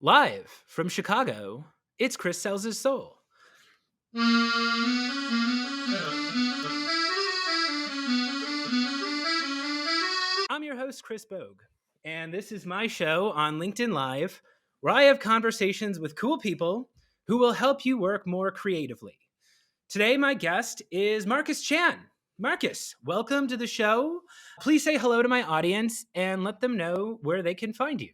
Live from Chicago, it's Chris Sells His Soul. I'm your host, Chris Bogue, and this is my show on LinkedIn Live, where I have conversations with cool people who will help you work more creatively. Today, my guest is Marcus Chan. Marcus, welcome to the show. Please say hello to my audience and let them know where they can find you.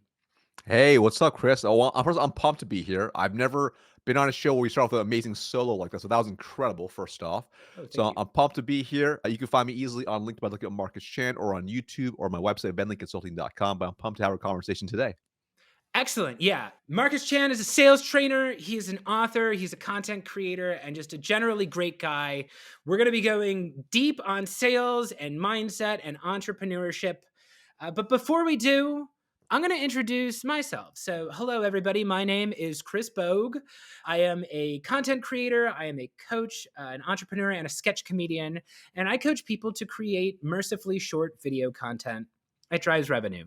Hey, what's up, Chris? Oh, well, first, I'm pumped to be here. I've never been on a show where we start off with an amazing solo like this, so that was incredible, first off. Oh, thank So you. I'm pumped to be here. You can find me easily on LinkedIn by looking at Marcus Chan or on YouTube or my website, venliconsulting.com, but I'm pumped to have a conversation today. Excellent. Yeah. Marcus Chan is a sales trainer. He's an author. He's a content creator and just a generally great guy. We're going to be going deep on sales and mindset and entrepreneurship. But before we do, I'm going to introduce myself. So, hello, everybody. My name is Chris Bogue. I am a content creator. I am a coach, an entrepreneur, and a sketch comedian. And I coach people to create mercifully short video content that drives revenue.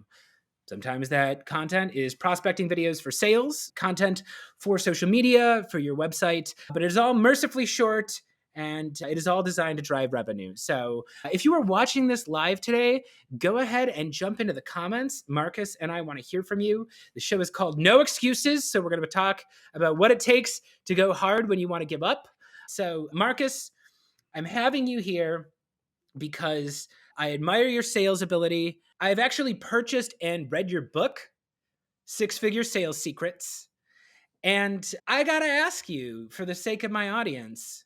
Sometimes that content is prospecting videos for sales, content for social media, for your website, but it is all mercifully short and it is all designed to drive revenue. So if you are watching this live today, go ahead and jump into the comments. Marcus and I want to hear from you. The show is called No Excuses. So we're going to talk about what it takes to go hard when you want to give up. So, Marcus, I'm having you here because I admire your sales ability. I've actually purchased and read your book, Six Figure Sales Secrets. And I got to ask you, for the sake of my audience,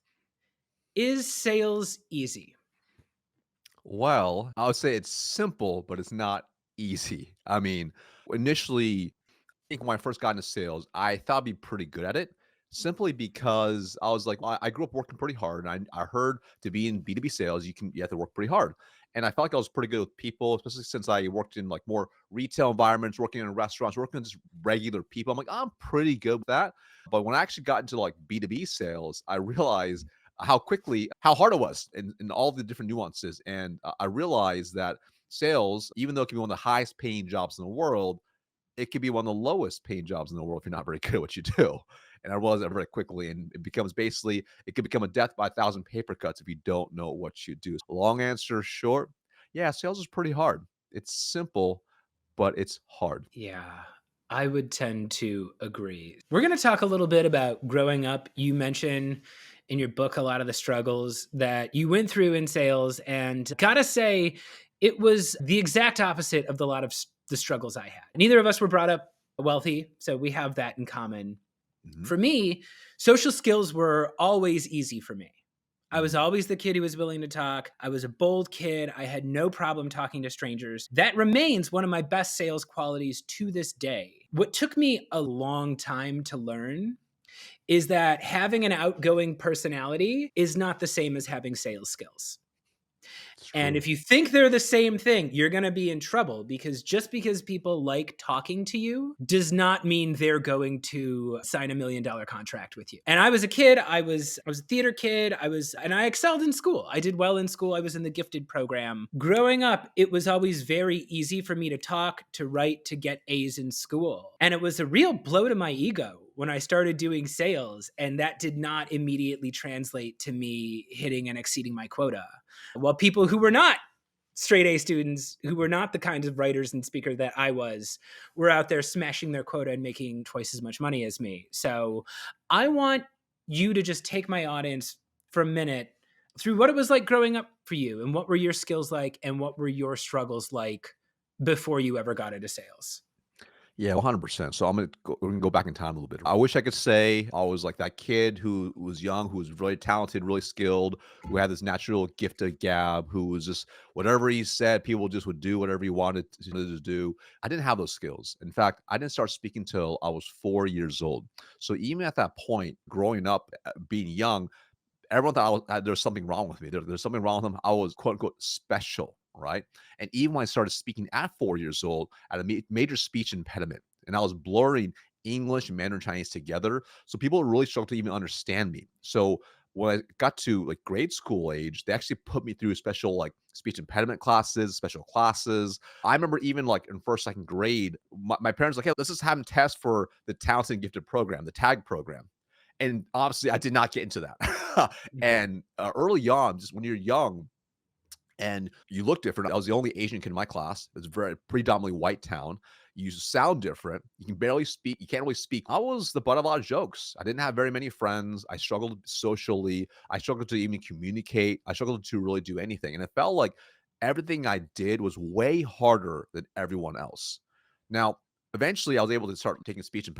is sales easy? Well, I would say it's simple, but it's not easy. I mean, initially, think when I first got into sales, I thought I'd be pretty good at it simply because I was like, well, I grew up working pretty hard. And I heard to be in B2B sales, you have to work pretty hard. And I felt like I was pretty good with people, especially since I worked in like more retail environments, working in restaurants, working with just regular people. I'm like, I'm pretty good with that. But when I actually got into like B2B sales, I realized how hard it was in all the different nuances. And I realized that sales, even though it can be one of the highest paying jobs in the world, it could be one of the lowest paying jobs in the world if you're not very good at what you do. And I realized that very quickly. And it could become a death by a thousand paper cuts if you don't know what you do. Long answer short, yeah, sales is pretty hard. It's simple, but it's hard. Yeah, I would tend to agree. We're going to talk a little bit about growing up. You mention in your book a lot of the struggles that you went through in sales, and gotta say, it was the exact opposite of the struggles I had. Neither of us were brought up wealthy, so we have that in common. Mhm, For me, social skills were always easy for me. I was mhm. always the kid who was willing to talk. I was a bold kid. I had no problem talking to strangers. That remains one of my best sales qualities to this day. What took me a long time to learn is that having an outgoing personality is not the same as having sales skills. It's And true. if you think they're the same thing, you're going to be in trouble, because just because people like talking to you does not mean they're going to sign $1 million contract with you. And I was a kid, I was a theater kid, and I excelled in school. I did well in school. I was in the gifted program. Growing up, it was always very easy for me to talk, to write, to get A's in school. And it was a real blow to my ego when I started doing sales, and that did not immediately translate to me hitting and exceeding my quota. While people who were not straight A students, who were not the kinds of writers and speakers that I was, were out there smashing their quota and making twice as much money as me. So I want you to just take my audience for a minute through what it was like growing up for you, and what were your skills like, and what were your struggles like before you ever got into sales. Yeah, 100%. So we're gonna go back in time a little bit. I wish I could say I was like that kid who was young, who was really talented, really skilled, who had this natural gift of gab, who was just whatever he said, people just would do whatever he wanted to do. I didn't have those skills. In fact, I didn't start speaking till I was 4 years old. So even at that point, growing up, being young, everyone thought there was something wrong with me. There's something wrong with them. I was quote unquote special, right? And even when I started speaking at 4 years old, I had a major speech impediment, and I was blurring English and Mandarin Chinese together. So people really struggled to even understand me. So when I got to like grade school age, they actually put me through special like speech impediment classes, special classes. I remember even like in first, second grade, my parents were like, hey, let's just have them test for the talented and gifted program, the tag program. And obviously, I did not get into that. Mhm. And early on, just when you're young, and you look different. I was the only Asian kid in my class. It's a very predominantly white town. You sound different. You can barely speak. You can't really speak. I was the butt of a lot of jokes. I didn't have very many friends. I struggled socially. I struggled to even communicate. I struggled to really do anything. And it felt like everything I did was way harder than everyone else. Now, eventually, I was able to start taking speech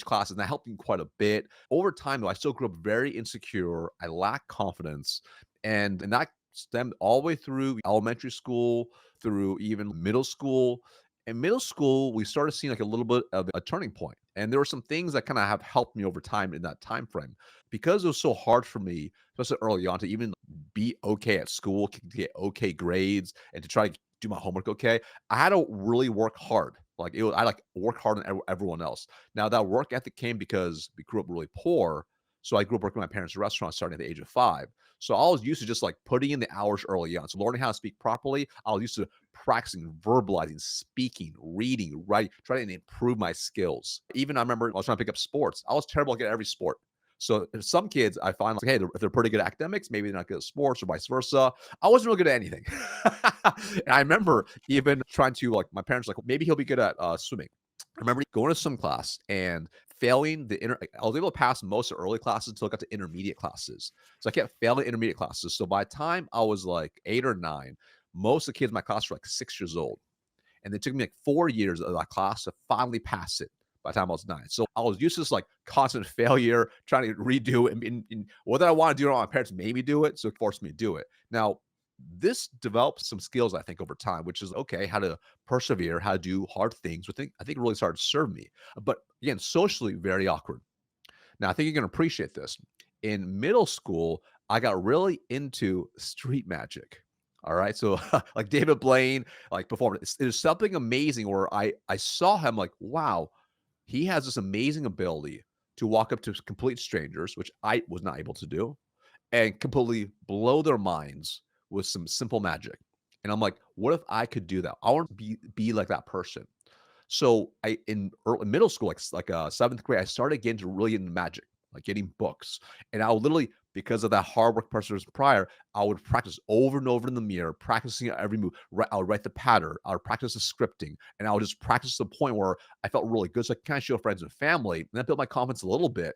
classes, and that helped me quite a bit. Over time, though, I still grew up very insecure. I lacked confidence, and that stemmed all the way through elementary school, through even middle school. In middle school, we started seeing like a little bit of a turning point, and there were some things that kind of have helped me over time in that time frame because it was so hard for me, especially early on, to even be okay at school, to get okay grades, and to try to do my homework okay. I had to really work hard. Like I like work harder than everyone else. Now that work ethic came because we grew up really poor. So I grew up working in my parents' restaurant starting at the age of 5. So I was used to just like putting in the hours early on. So learning how to speak properly, I was used to practicing, verbalizing, speaking, reading, writing, trying to improve my skills. Even I remember I was trying to pick up sports. I was terrible at every sport. So there's some kids I find like, hey, if they're pretty good at academics, maybe they're not good at sports or vice versa. I wasn't really good at anything. And I remember even trying to like my parents like maybe he'll be good at swimming. I remember going to swim class and failing I was able to pass most of early classes until I got to intermediate classes. So I kept failing intermediate classes. So by the time I was like 8 or 9, most of the kids in my class were like 6 years old. And it took me like 4 years of that class to finally pass it by the time I was 9. So I was used to this like constant failure, trying to redo it. And whether I want to do it or not, my parents made me do it. So it forced me to do it. Now, this developed some skills, I think, over time, which is okay, how to persevere, how to do hard things. I think it really started to serve me. But again, socially, very awkward. Now, I think you're going to appreciate this. In middle school, I got really into street magic. All right. So, like David Blaine, like performing, there's something amazing where I saw him like, wow, he has this amazing ability to walk up to complete strangers, which I was not able to do, and completely blow their minds with some simple magic. And I'm like, what if I could do that? I want to be like that person. So I in early middle school, seventh grade, I started getting to really into magic, like getting books. And I would literally, because of that hard work pressures prior, I would practice over and over in the mirror, practicing every move. I would write the pattern, I would practice the scripting, and I would just practice to the point where I felt really good. So I kind of show friends and family, and that built my confidence a little bit.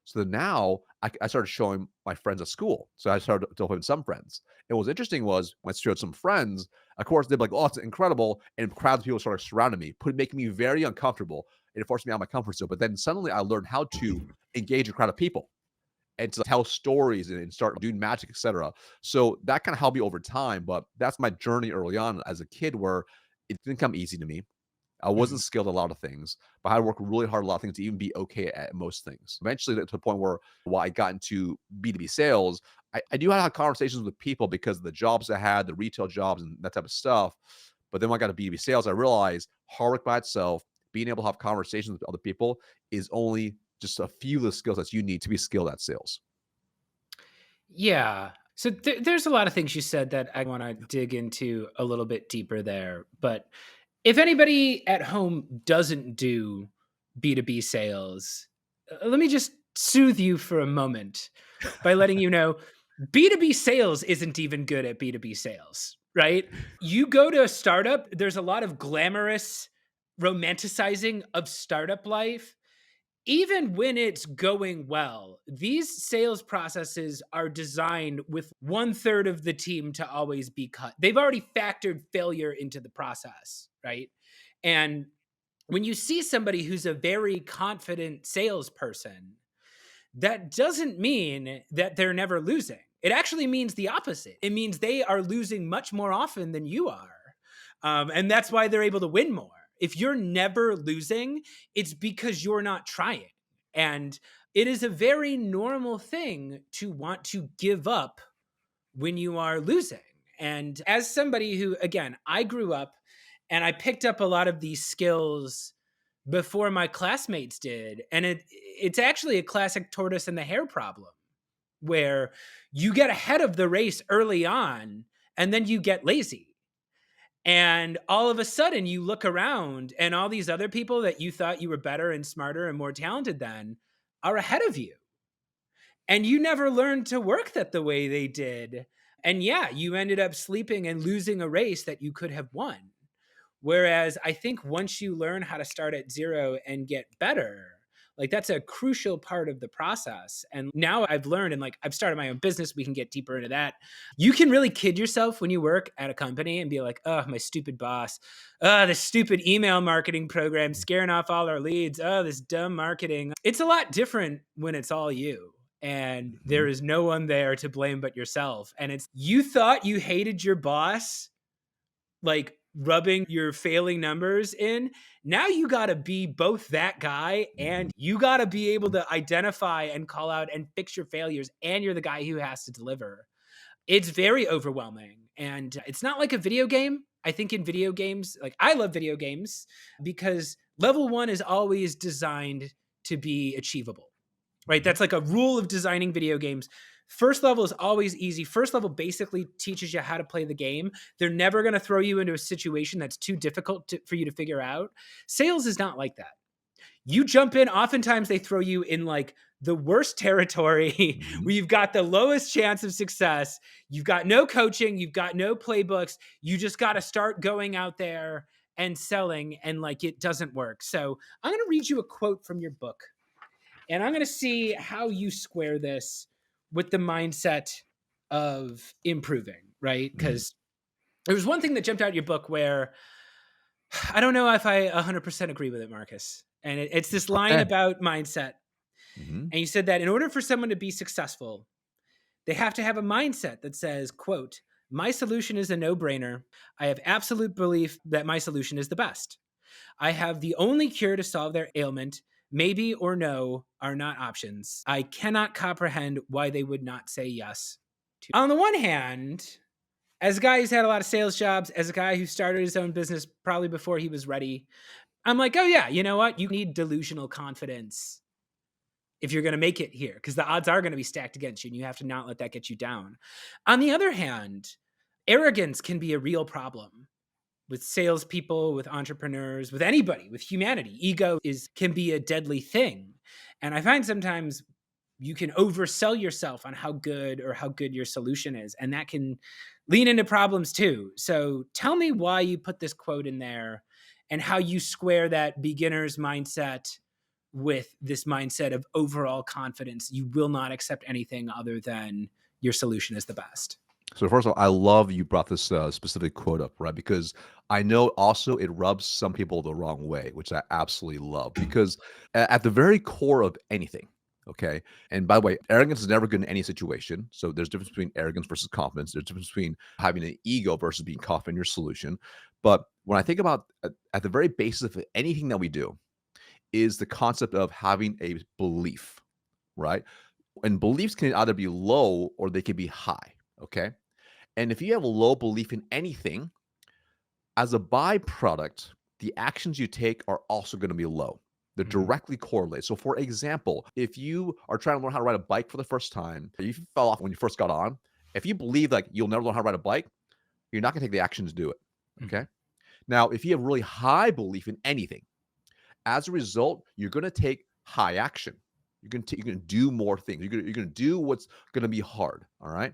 So then now I started showing my friends at school. So I started telling some friends. And what's interesting was when I showed some friends, of course, they'd be like, oh, it's incredible. And crowds of people started surrounding me, making me very uncomfortable. And it forced me out of my comfort zone. But then suddenly I learned how to engage a crowd of people and to tell stories and start doing magic, etc. So that kind of helped me over time. But that's my journey early on as a kid where it didn't come easy to me. I Mhm. wasn't skilled at a lot of things, but I had to work really hard at a lot of things to even be okay at most things. Eventually, to the point where while I got into B2B sales, I knew how to have conversations with people because of the jobs I had, the retail jobs, and that type of stuff. But then when I got to B2B sales, I realized hard work by itself, being able to have conversations with other people is only just a few of the skills that you need to be skilled at sales. Yeah. So there's a lot of things you said that I want to dig into a little bit deeper there. But if anybody at home doesn't do B2B sales, let me just soothe you for a moment by letting you know B2B sales isn't even good at B2B sales, right? You go to a startup, there's a lot of glamorous romanticizing of startup life. Even when it's going well, these sales processes are designed with one third of the team to always be cut. They've already factored failure into the process, right? And when you see somebody who's a very confident salesperson, that doesn't mean that they're never losing. It actually means the opposite. It means they are losing much more often than you are. And that's why they're able to win more. If you're never losing, it's because you're not trying. And it is a very normal thing to want to give up when you are losing. And as somebody who, again, I grew up and I picked up a lot of these skills before my classmates did. And it's actually a classic tortoise and the hare problem. where you get ahead of the race early on and then you get lazy. And all of a sudden you look around and all these other people that you thought you were better and smarter and more talented than are ahead of you. And you never learned to work that the way they did. And yeah, you ended up sleeping and losing a race that you could have won. Whereas I think once you learn how to start at zero and get better, like that's a crucial part of the process. And now I've learned, and like I've started my own business, we can get deeper into that. You can really kid yourself when you work at a company and be like, oh, my stupid boss. Oh, this stupid email marketing program scaring off all our leads. Oh, this dumb marketing. It's a lot different when it's all you. And there Mhm. is no one there to blame but yourself. And it's you thought you hated your boss like rubbing your failing numbers in. Now you got to be both that guy Mhm. and you got to be able to identify and call out and fix your failures. And you're the guy who has to deliver. It's very overwhelming. And it's not like a video game. I think in video games, like I love video games because level one is always designed to be achievable, right? Mhm. That's like a rule of designing video games. First level is always easy. First level basically teaches you how to play the game. They're never going to throw you into a situation that's too difficult for you to figure out. Sales is not like that. You jump in, oftentimes they throw you in like the worst territory Mhm. where you've got the lowest chance of success. You've got no coaching, you've got no playbooks. You just got to start going out there and selling, and like it doesn't work. So I'm going to read you a quote from your book and I'm going to see how you square this with the mindset of improving, right? Mhm. Because there was one thing that jumped out of your book where I don't know if I 100% agree with it, Marcus. And it's this line Okay. about mindset. Mhm. And you said that in order for someone to be successful, they have to have a mindset that says, quote, my solution is a no-brainer. I have absolute belief that my solution is the best. I have the only cure to solve their ailment. Maybe or no are not options. I cannot comprehend why they would not say yes to. On the one hand, as a guy who's had a lot of sales jobs, as a guy who started his own business probably before he was ready, I'm like, oh yeah, you know what? You need delusional confidence if you're going to make it here because the odds are going to be stacked against you and you have to not let that get you down. On the other hand, arrogance can be a real problem with salespeople, with entrepreneurs, with anybody, with humanity. Ego is can be a deadly thing. And I find sometimes you can oversell yourself on how good your solution is. And that can lean into problems too. So tell me why you put this quote in there and how you square that beginner's mindset with this mindset of overall confidence. You will not accept anything other than your solution is the best. So first of all, I love you brought this specific quote up, right? Because I know also it rubs some people the wrong way, which I absolutely love. Because at the very core of anything, okay. And by the way, arrogance is never good in any situation. So there's a difference between arrogance versus confidence. There's a difference between having an ego versus being confident in your solution. But when I think about at the very basis of anything that we do, is the concept of having a belief, right? And beliefs can either be low or they can be high. Okay. And if you have a low belief in anything, as a byproduct, the actions you take are also going to be low. They're Mhm. directly correlated. So, for example, if you are trying to learn how to ride a bike for the first time, if you fell off when you first got on, if you believe like you'll never learn how to ride a bike, you're not going to take the action to do it. Mhm. Okay. Now, if you have really high belief in anything, as a result, you're going to take high action. You're going to do more things. You're going to do what's going to be hard. All right.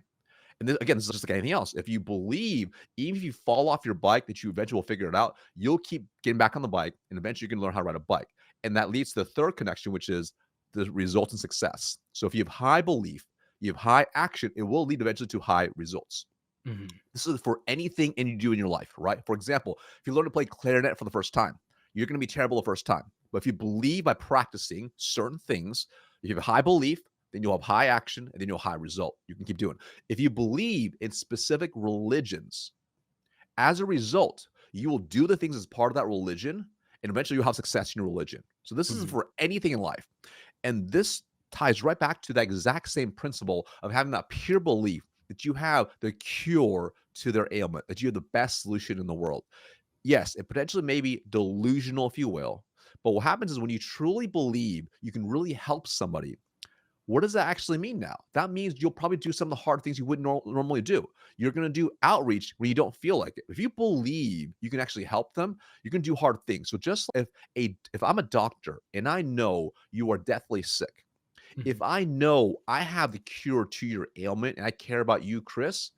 And then again, this is just like anything else. If you believe, even if you fall off your bike, that you eventually will figure it out, you'll keep getting back on the bike, and eventually you can learn how to ride a bike. And that leads to the third connection, which is the results in success. So if you have high belief, you have high action, it will lead eventually to high results. Mhm. This is for anything and you do in your life, right? For example, if you learn to play clarinet for the first time, you're going to be terrible the first time. But if you believe by practicing certain things, if you have a high belief, then you'll have high action and then you'll have high result. You can keep doing. If you believe in specific religions, as a result, you will do the things as part of that religion and eventually you'll have success in your religion. So this is Mhm. for anything in life. And this ties right back to that exact same principle of having that pure belief that you have the cure to their ailment, that you have the best solution in the world. Yes, it potentially may be delusional, if you will. But what happens is when you truly believe you can really help somebody, What does that actually mean now? That means you'll probably do some of the hard things you wouldn't normally do. You're going to do outreach where you don't feel like it. If you believe you can actually help them, you can do hard things. So just if I'm a doctor and I know you are deathly sick, if Mhm. I know I have the cure to your ailment and I care about you, Chris,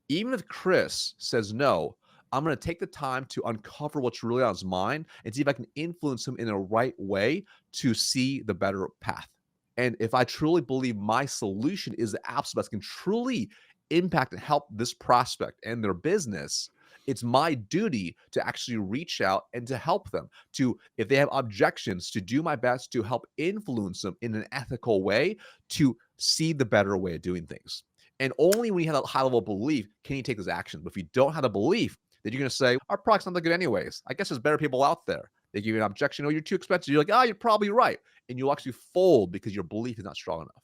even if Chris says no, I'm going to take the time to uncover what's really on his mind and see if I can influence him in the right way to see the better path. And if I truly believe my solution is the absolute best, can truly impact and help this prospect and their business, it's my duty to actually reach out and to help them. To, if they have objections, to do my best to help influence them in an ethical way to see the better way of doing things. And only when you have a high level of belief can you take those actions. But if you don't have the belief, then you're going to say, our product's not that good anyways. I guess there's better people out there. They give you an objection. Oh, you're too expensive. You're like, oh, you're probably right. And you'll actually fold because your belief is not strong enough.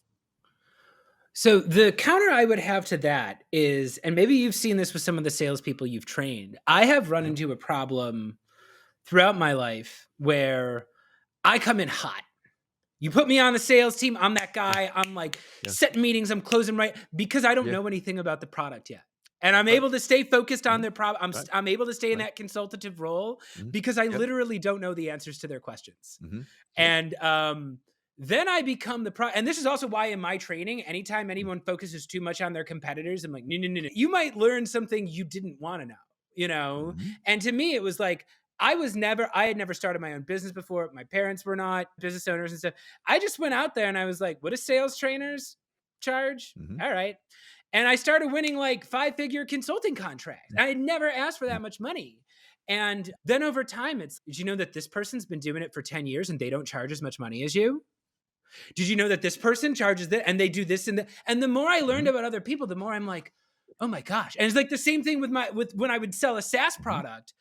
So the counter I would have to that is, and maybe you've seen this with some of the salespeople you've trained. I have run Yep. into a problem throughout my life where I come in hot. You put me on the sales team, I'm that Yeah. guy. I'm like Yeah. setting meetings, I'm closing right because I don't Yeah. know anything about the product yet. And I'm Right. able to stay focused on Mhm. their problem. Right. I'm able to stay in Right. that consultative role Mhm. because I Yep. literally don't know the answers to their questions. Mhm. Yep. And then I become and this is also why in my training, anytime Mhm. anyone focuses too much on their competitors, I'm like, no, no, no, no. You might learn something you didn't want to know, you know? Mhm. And to me, it was like, I had never started my own business before. My parents were not business owners and stuff. I just went out there and I was like, what do sales trainers charge? Mhm. All right. And I started winning like 5-figure consulting contracts. I had never asked for Mhm. that much money. And then over time, did you know that this person's been doing it for 10 years and they don't charge as much money as you? Did you know that this person charges that and they do this and that? And the more I learned Mhm. about other people, the more I'm like, oh my gosh. And it's like the same thing with when I would sell a SaaS Mhm. product.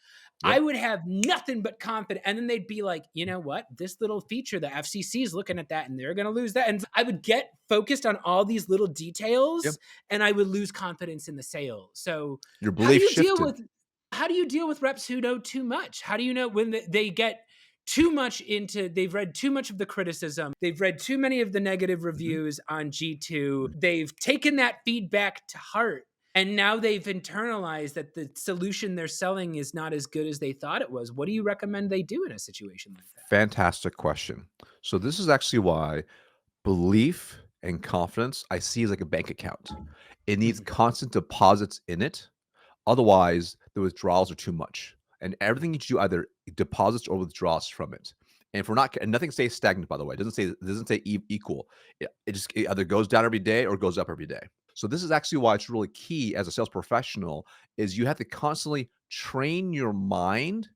I Yep. would have nothing but confidence. And then they'd be like, you know what? This little feature, the FCC is looking at that and they're going to lose that. And I would get focused on all these little Yep. details and I would lose confidence in the sale. So, Your how do belief you deal shifted. with how do you deal with reps who know too much? How do you know when they get too much into they've read too much of the criticism, they've read too many of the negative Mhm. reviews on G2, Mhm. they've taken that feedback to heart and now they've internalized that the solution they're selling is not as good as they thought it was. What do you recommend they do in a situation like that? Fantastic question. So this is actually why belief and confidence I see as like a bank account. It needs Mhm. constant deposits in it. Otherwise, the withdrawals are too much. And everything you do either deposits or withdraws from it. And if we're not, and nothing stays stagnant, by the way, it doesn't say equal. It either goes down every day or goes up every day. So this is actually why it's really key as a sales professional is you have to constantly train your mind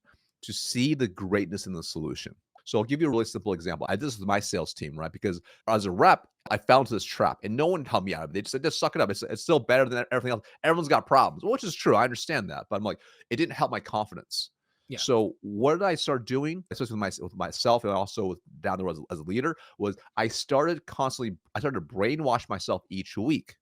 to see the greatness in the solution. So I'll give you a really simple example. I did this with my sales team, right? Because as a rep, I fell into this trap and no one helped me out of it. They just said, just suck it up. It's still better than everything else. Everyone's got problems, which is true. I understand that. But I'm like, it didn't help my confidence. Yeah. So what did I start doing, especially with myself and also down the road as a leader, was I started to brainwash myself each week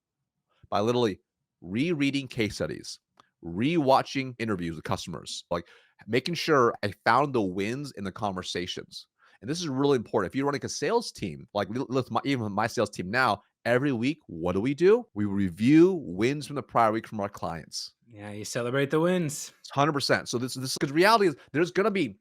by literally rereading case studies, rewatching interviews with customers, like making sure I found the wins in the conversations. And this is really important. If you're running a sales team, like even my sales team now, every week, what do? We review wins from the prior week from our clients. Yeah, you celebrate the wins. It's 100%. So this because reality is there's gonna be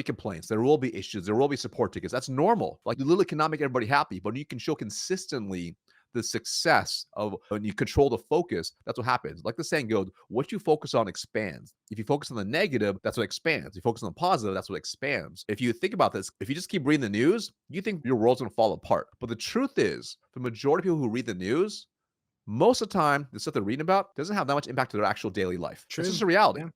complaints. There will be issues. There will be support tickets. That's normal. Like you literally cannot make everybody happy, but you can show consistently the success of when you control the focus. That's what happens. Like the saying goes, what you focus on expands. If you focus on the negative, that's what expands. If you focus on the positive, that's what expands. If you think about this, if you just keep reading the news, you think your world's gonna fall apart. But the truth is, the majority of people who read the news, most of the time, the stuff they're reading about doesn't have that much impact to their actual daily life. It's just True. a reality. Yeah.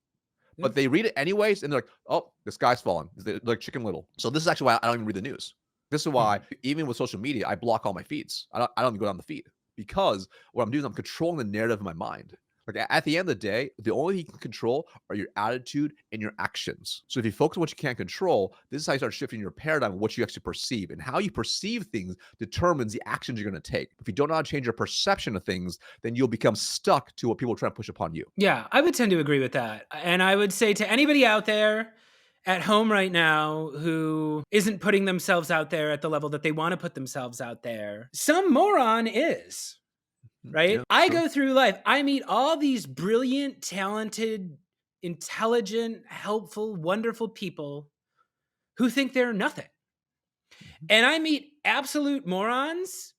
Yeah. But they read it anyways, and they're like, "Oh, the sky's falling." They're like Chicken Little. So this is actually why I don't even read the news. This is why, Mhm. even with social media, I block all my feeds. I don't even go down the feed because what I'm doing is I'm controlling the narrative in my mind. Like at the end of the day, the only thing you can control are your attitude and your actions. So if you focus on what you can't control, this is how you start shifting your paradigm of what you actually perceive. And how you perceive things determines the actions you're going to take. If you don't know how to change your perception of things, then you'll become stuck to what people are trying to push upon you. Yeah, I would tend to agree with that. And I would say to anybody out there, at home right now who isn't putting themselves out there at the level that they want to put themselves out there. Some moron is, right? Yeah, I true. go through life, I meet all these brilliant, talented, intelligent, helpful, wonderful people who think they're nothing. Mhm, And I meet absolute morons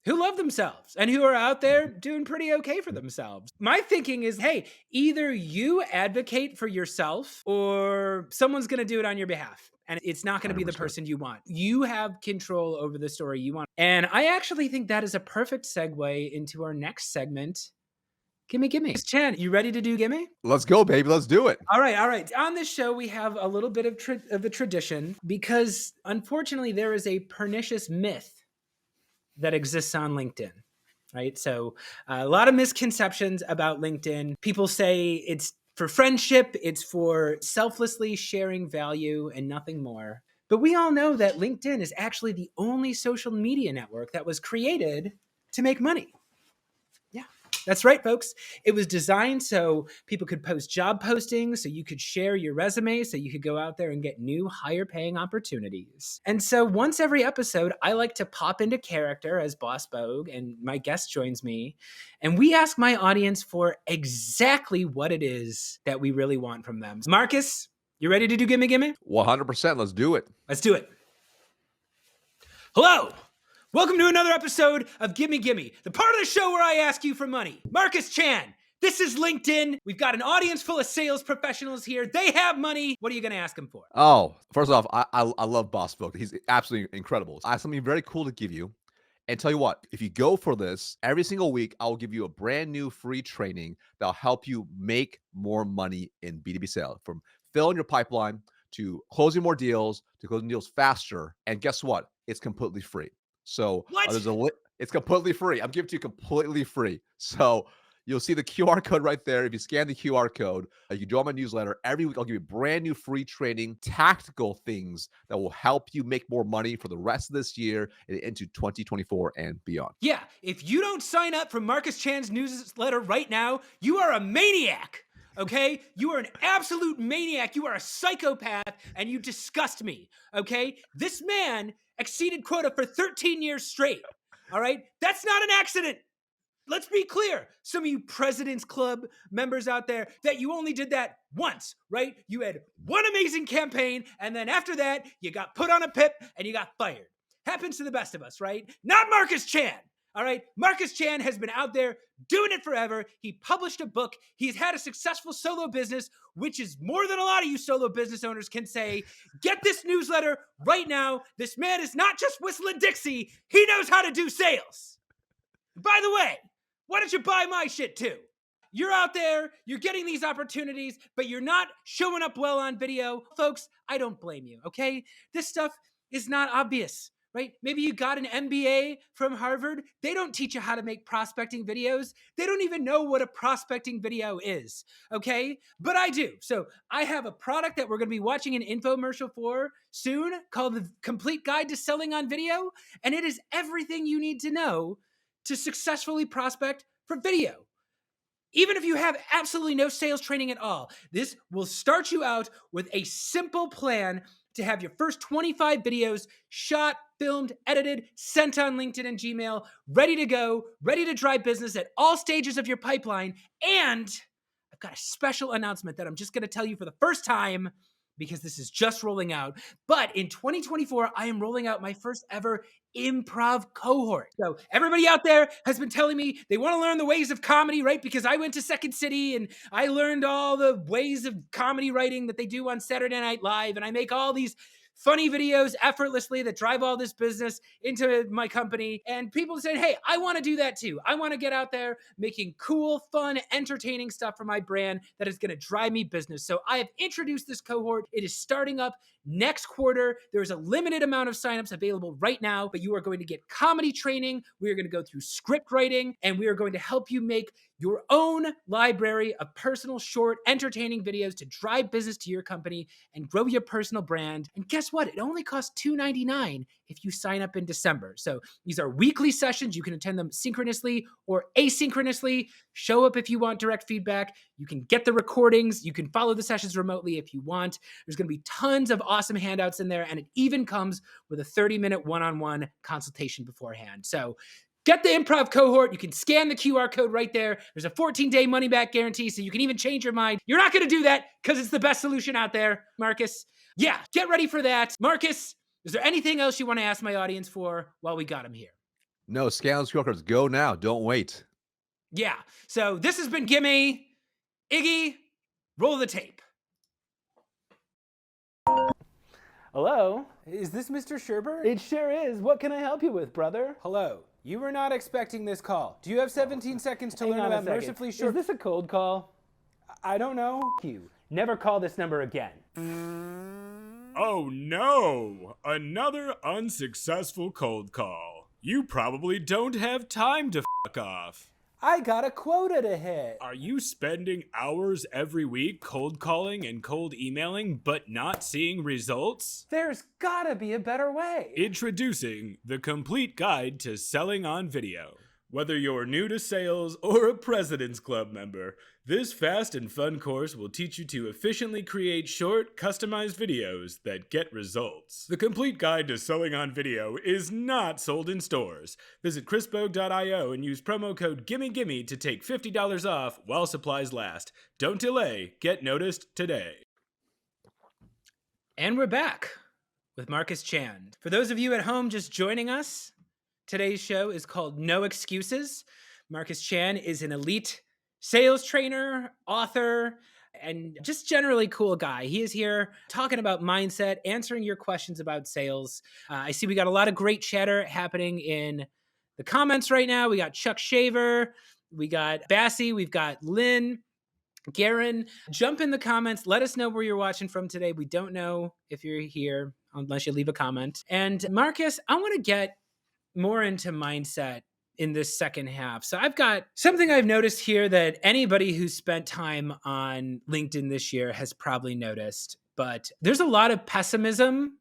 who love themselves and who are out there mhm, doing pretty okay for mhm. themselves. My thinking is, hey, either you advocate for yourself or someone's going to do it on your behalf. And it's not going to be the 100%. person you want. You have control over the story you want. And I actually think that is a perfect segue into our next segment. Gimme, gimme. Chan, you ready to do gimme? Let's go, baby. Let's do it. All right, all right. On this show, we have a little bit of a tradition because unfortunately, there is a pernicious myth that exists on LinkedIn, right? So, a lot of misconceptions about LinkedIn. People say it's for friendship, it's for selflessly sharing value and nothing more. But we all know that LinkedIn is actually the only social media network that was created to make money. Yeah, that's right, folks. It was designed so people could post job postings, so you could share your resume, so you could go out there and get new, higher paying opportunities. And so once every episode, I like to pop into character as Boss Bogue, and my guest joins me. And we ask my audience for exactly what it is that we really want from them. Marcus, you ready to do Gimme Gimme? 100%. Let's do it. Let's do it. Hello. Welcome to another episode of Gimme Gimme, the part of the show where I ask you for money. Marcus Chan, this is LinkedIn. We've got an audience full of sales professionals here. They have money. What are you going to ask them for? Oh, first off, I love Boss Book. He's absolutely incredible. I have something very cool to give you. And tell you what, if you go for this every single week, I'll give you a brand new free training that'll help you make more money in B2B sales, from filling your pipeline to closing more deals to closing deals faster. And guess what? It's completely free. So What? it's completely free. I'm giving it to you completely free. So you'll see the QR code right there. If you scan the QR code, you can join my newsletter. Every week, I'll give you brand new free training, tactical things that will help you make more money for the rest of this year and into 2024 and beyond. Yeah, if you don't sign up for Marcus Chan's newsletter right now, you are a maniac. Okay? You are an absolute maniac. You are a psychopath and you disgust me. Okay? This man exceeded quota for 13 years straight. All right? That's not an accident. Let's be clear. Some of you President's Club members out there, that you only did that once, right? You had one amazing campaign, and then after that, you got put on a pip and you got fired. Happens to the best of us, right? Not Marcus Chan. All right. Marcus Chan has been out there doing it forever. He published a book. He's had a successful solo business, which is more than a lot of you solo business owners can say. Get this newsletter right now. This man is not just whistling Dixie, he knows how to do sales. By the way, why don't you buy my shit too? You're out there, you're getting these opportunities, but you're not showing up well on video. Folks, I don't blame you, okay? This stuff is not obvious, right? Maybe you got an MBA from Harvard. They don't teach you how to make prospecting videos. They don't even know what a prospecting video is, okay? But I do. So I have a product that we're going to be watching an infomercial for soon called The Complete Guide to Selling on Video, and it is everything you need to know to successfully prospect for video. Even if you have absolutely no sales training at all, this will start you out with a simple plan to have your first 25 videos shot, filmed, edited, sent on LinkedIn and Gmail, ready to go, ready to drive business at all stages of your pipeline. And I've got a special announcement that I'm just going to tell you for the first time because this is just rolling out. But in 2024, I am rolling out my first ever improv cohort. So everybody out there has been telling me they want to learn the ways of comedy, right? Because I went to Second City and I learned all the ways of comedy writing that they do on Saturday Night Live. And I make all these funny videos effortlessly that drive all this business into my company. And people saying, hey, I want to do that too. I want to get out there making cool, fun, entertaining stuff for my brand that is going to drive me business. So I have introduced this cohort. It is starting up next quarter. There's a limited amount of signups available right now, but you are going to get comedy training. We are going to go through script writing, and we are going to help you make your own library of personal, short, entertaining videos to drive business to your company and grow your personal brand. And guess what? It only costs $2.99 if you sign up in December. So these are weekly sessions. You can attend them synchronously or asynchronously. Show up if you want direct feedback. You can get the recordings. You can follow the sessions remotely if you want. There's going to be tons of awesome handouts in there, and it even comes with a 30-minute one-on-one consultation beforehand. So get the improv cohort. You can scan the QR code right there. There's a 14-day money-back guarantee, so you can even change your mind. You're not going to do that because it's the best solution out there, Marcus. Yeah, get ready for that. Marcus, is there anything else you want to ask my audience for while we got him here? No, scan those QR codes. Go now. Don't wait. Yeah, so this has been Gimme. Iggy, roll the tape. Hello? Is this Mr. Sherber? It sure is. What can I help you with, brother? Hello. You were not expecting this call. Do you have 17 seconds to learn about mercifully short? Is this a cold call? I don't know. You. Never call this number again. Oh no! Another unsuccessful cold call. You probably don't have time to fuck off. I got a quota to hit. Are you spending hours every week cold calling and cold emailing but not seeing results? There's gotta be a better way. Introducing the complete guide to selling on video. Whether you're new to sales or a President's Club member, this fast and fun course will teach you to efficiently create short, customized videos that get results. The complete guide to selling on video is not sold in stores. Visit chrisbogue.io and use promo code GIMMEGIMME to take $50 off while supplies last. Don't delay. Get noticed today. And we're back with Marcus Chan. For those of you at home just joining us, today's show is called No Excuses. Marcus Chan is an elite sales trainer, author, and just generally cool guy. He is here talking about mindset, answering your questions about sales. I see we got a lot of great chatter happening in the comments right now. We got Chuck Shaver, we got Bassy, we've got Lynn, Garen. Jump in the comments. Let us know where you're watching from today. We don't know if you're here unless you leave a comment. And Marcus, I want to get more into mindset in this second half. So I've got something I've noticed here that anybody who's spent time on LinkedIn this year has probably noticed, but there's a lot of pessimism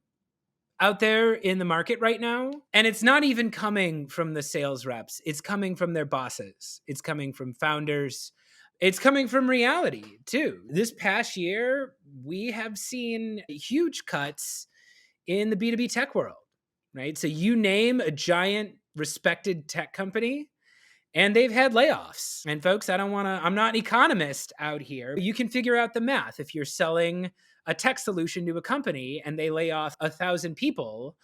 out there in the market right now. And it's not even coming from the sales reps. It's coming from their bosses. It's coming from founders. It's coming from reality too. This past year, we have seen huge cuts in the B2B tech world, right? So you name a giant respected tech company and they've had layoffs. And folks, I'm not an economist out here. You can figure out the math. If you're selling a tech solution to a company and they lay off 1,000 people,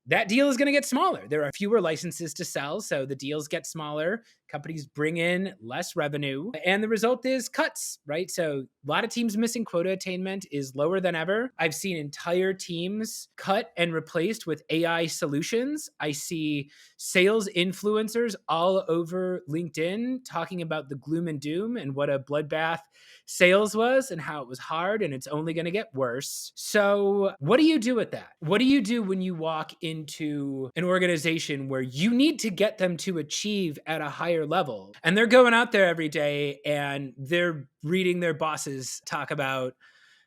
that deal is going to get smaller. There are fewer licenses to sell, so the deals get smaller. Companies bring in less revenue, and the result is cuts, right? So a lot of teams missing quota attainment is lower than ever. I've seen entire teams cut and replaced with AI solutions. I see sales influencers all over LinkedIn talking about the gloom and doom and what a bloodbath sales was and how it was hard and it's only going to get worse. So what do you do with that? What do you do when you walk into an organization where you need to get them to achieve at a higher level and they're going out there every day and they're reading their bosses talk about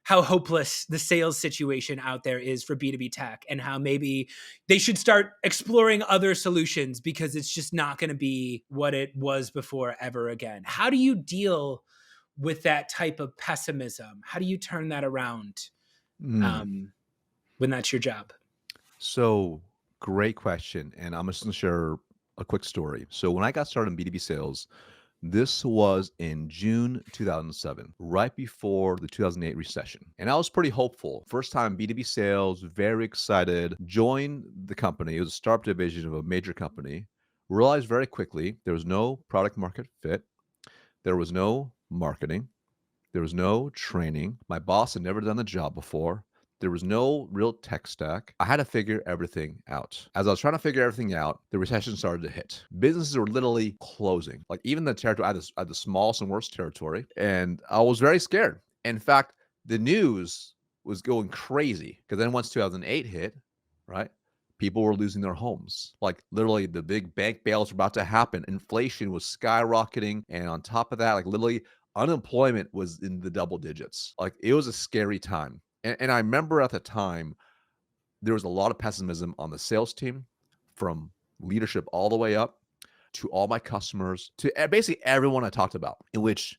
how hopeless the sales situation out there is for B2B tech and how maybe they should start exploring other solutions because it's just not going to be what it was before ever again? How do you deal with that type of pessimism? How do you turn that around when that's your job? So great question. And I'm just going to share a quick story. So when I got started in B2B sales, this was in June 2007, right before the 2008 recession. And I was pretty hopeful. First time B2B sales, very excited, joined the company. It was a startup division of a major company. Realized very quickly there was no product market fit. There was no marketing. There was no training. My boss had never done the job before. There was no real tech stack. I had to figure everything out. As I was trying to figure everything out, the recession started to hit. Businesses were literally closing. Like even the territory, I had the smallest and worst territory. And I was very scared. In fact, the news was going crazy because then once 2008 hit, right? People were losing their homes. Like literally the big bank bailouts were about to happen. Inflation was skyrocketing. And on top of that, like literally unemployment was in the double digits. Like it was a scary time. And I remember at the time, there was a lot of pessimism on the sales team, from leadership all the way up to all my customers, to basically everyone I talked about, in which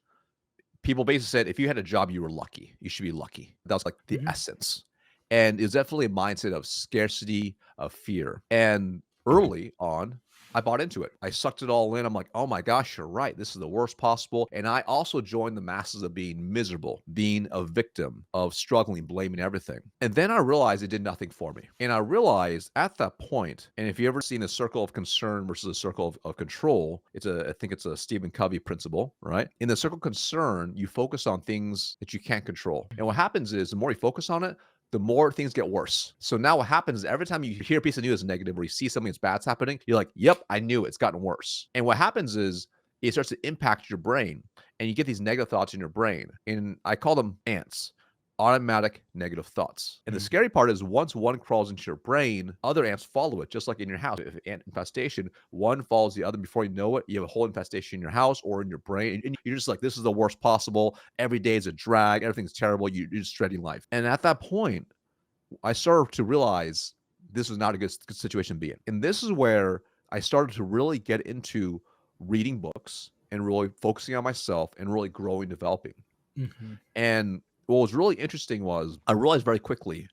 people basically said, if you had a job, you were lucky. You should be lucky. That was like the Mhm. essence. And it was definitely a mindset of scarcity, of fear. And early on, I bought into it. I sucked it all in. I'm like, oh my gosh, you're right. This is the worst possible. And I also joined the masses of being miserable, being a victim of struggling, blaming everything. And then I realized it did nothing for me. And I realized at that point, and if you ever seen a circle of concern versus a circle of control, I think it's a Stephen Covey principle, right? In the circle of concern, you focus on things that you can't control. And what happens is the more you focus on it, the more things get worse. So now what happens is every time you hear a piece of news negative or you see something that's bad's happening, you're like, yep, I knew it. It's gotten worse. And what happens is it starts to impact your brain, and you get these negative thoughts in your brain. And I call them ants, automatic negative thoughts. And the Mhm. scary part is once one crawls into your brain, other ants follow it, just like in your house. If ant infestation, one follows the other. Before you know it, you have a whole infestation in your house or in your brain. And you're just like, this is the worst possible. Every day is a drag. Everything's terrible. You're just dreading life. And at that point, I started to realize this was not a good situation to be in. And this is where I started to really get into reading books and really focusing on myself and really growing, developing. Mhm. And what was really interesting was I realized very quickly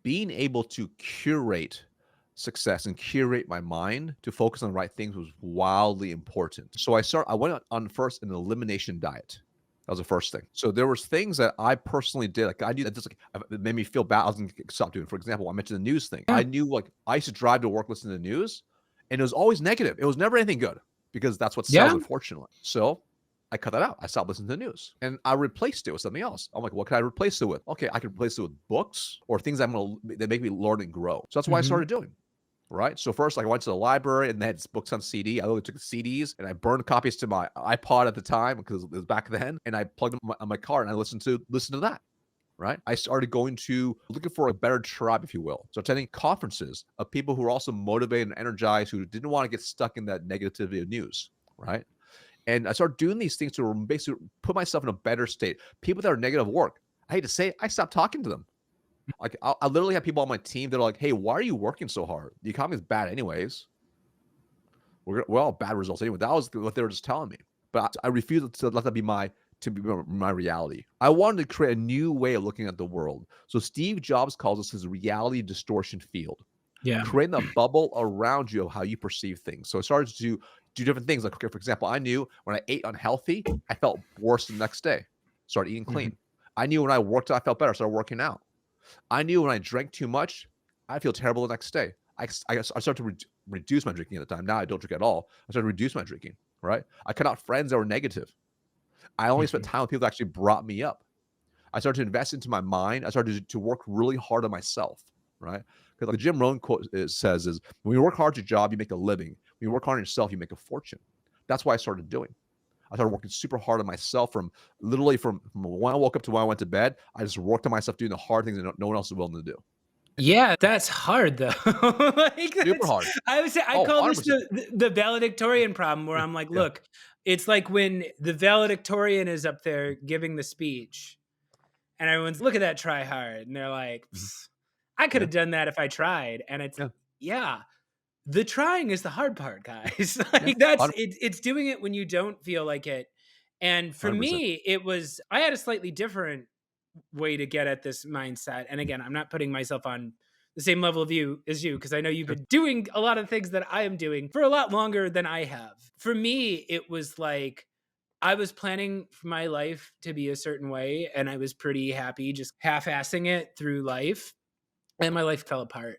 being able to curate success and curate my mind to focus on the right things was wildly important. So I went on first an elimination diet. That was the first thing. So there was things that I personally did. Like I knew that just like it made me feel bad. I was going to stop doing. For example, I mentioned the news thing. Yeah. I knew like I used to drive to work listening to the news, and it was always negative. It was never anything good because that's what sells, Yeah. unfortunately. So I cut that out. I stopped listening to the news and I replaced it with something else. I'm like, what can I replace it with? Okay, I can replace it with books or things that make me learn and grow. So that's what I Mhm. started doing. Right. So first, like I went to the library and they had books on CD. I literally took the CDs and I burned copies to my iPod at the time because it was back then, and I plugged them on my car and I listened to that. Right. I started looking for a better tribe, if you will. So attending conferences of people who were also motivated and energized, who didn't want to get stuck in that negativity of news. Right. And I started doing these things to basically put myself in a better state. People that are negative work, I hate to say it, I stopped talking to them. Like I literally have people on my team that are like, "Hey, why are you working so hard? The economy is bad anyways. We're all bad results anyway." That was what they were just telling me. But I refused to let that be my reality. I wanted to create a new way of looking at the world. So Steve Jobs calls this his reality distortion field, Yeah. creating a bubble around you of how you perceive things. So I started to do different things. Like, okay, for example, I knew when I ate unhealthy, I felt worse the next day. Started eating clean. Mhm. I knew when I worked, I felt better. Started working out. I knew when I drank too much, I feel terrible the next day. I started to reduce my drinking at the time. Now I don't drink at all. I started to reduce my drinking, right? I cut out friends that were negative. I only spent Mhm. time with people that actually brought me up. I started to invest into my mind. I started to work really hard on myself, right? Because like the Jim Rohn quote says is, when you work hard at your job, you make a living. When you work hard on yourself, you make a fortune. That's what I started doing. I started working super hard on myself from when I woke up to when I went to bed. I just worked on myself doing the hard things that no one else is willing to do. Yeah, that's hard though. Like Super that's hard. I would say I Oh, call this 100%. the valedictorian problem where I'm like, Yeah. look, it's like when the valedictorian is up there giving the speech and everyone's look at that try hard and they're like, Mhm. I could Yeah. have done that if I tried. And it's Yeah. yeah, the trying is the hard part, guys. Yeah. Like that's 100%. it's doing it when you don't feel like it. And for 100%. me, it was I had a slightly different way to get at this mindset. And again, I'm not putting myself on the same level of you as you because I know you've Sure. been doing a lot of things that I am doing for a lot longer than I have. For me, it was like I was planning for my life to be a certain way and I was pretty happy just half-assing it through life and my life fell apart.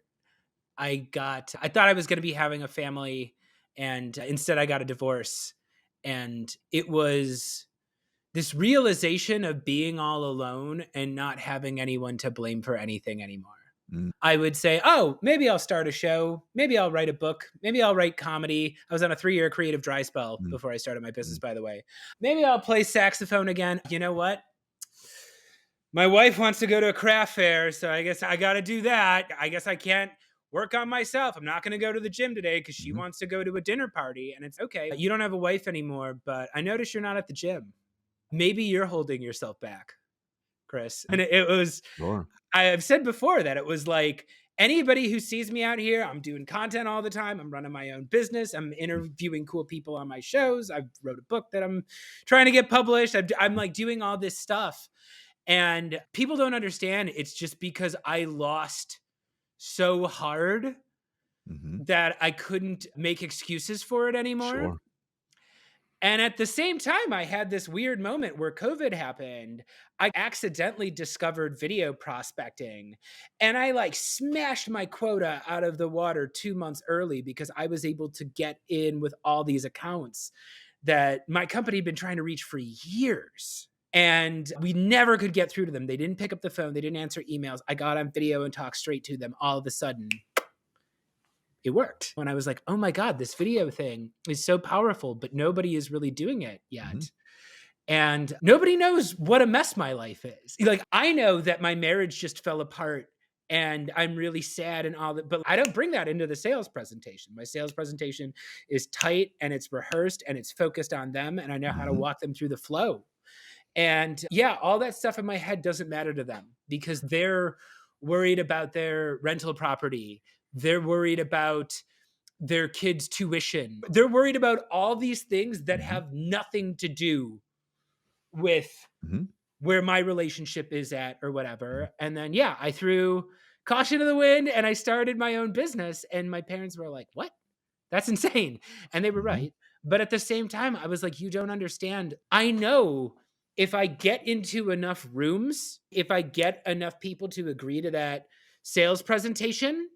I thought I was going to be having a family and instead I got a divorce and it was this realization of being all alone and not having anyone to blame for anything anymore. Mm, I would say, oh, maybe I'll start a show. Maybe I'll write a book. Maybe I'll write comedy. I was on a 3-year creative dry spell mm, before I started my business, mm, by the way. Maybe I'll play saxophone again. You know what? My wife wants to go to a craft fair, so I guess I got to do that. I guess I can't work on myself. I'm not going to go to the gym today because she mhm. wants to go to a dinner party. And it's okay. You don't have a wife anymore, but I notice you're not at the gym. Maybe you're holding yourself back, Chris. Yeah. And it was, Sure. I have said before that it was like, Anybody who sees me out here, I'm doing content all the time. I'm running my own business. I'm interviewing cool people on my shows. I wrote a book that I'm trying to get published. I'm like doing all this stuff. And people don't understand. It's just because I lost so hard that I couldn't make excuses for it anymore. Sure. And at the same time, I had this weird moment where COVID happened. I accidentally discovered video prospecting, and I like smashed my quota out of the water 2 months early because I was able to get in with all these accounts that my company had been trying to reach for years. And we never could get through to them. They didn't pick up the phone. They didn't answer emails. I got on video and talked straight to them. All of a sudden, it worked. When I was like, oh my God, this video thing is so powerful, but nobody is really doing it yet. And nobody knows what a mess my life is. Like, I know that my marriage just fell apart and I'm really sad and all that, but I don't bring that into the sales presentation. My sales presentation is tight and it's rehearsed and it's focused on them, and I know how to walk them through the flow. And yeah, all that stuff in my head doesn't matter to them because they're worried about their rental property. They're worried about their kids' tuition. They're worried about all these things that have nothing to do with where my relationship is at or whatever. And then, yeah, I threw caution to the wind and I started my own business. And my parents were like, what? That's insane. And they were right. But at the same time, I was like, you don't understand. I know if I get into enough rooms, if I get enough people to agree to that sales presentation,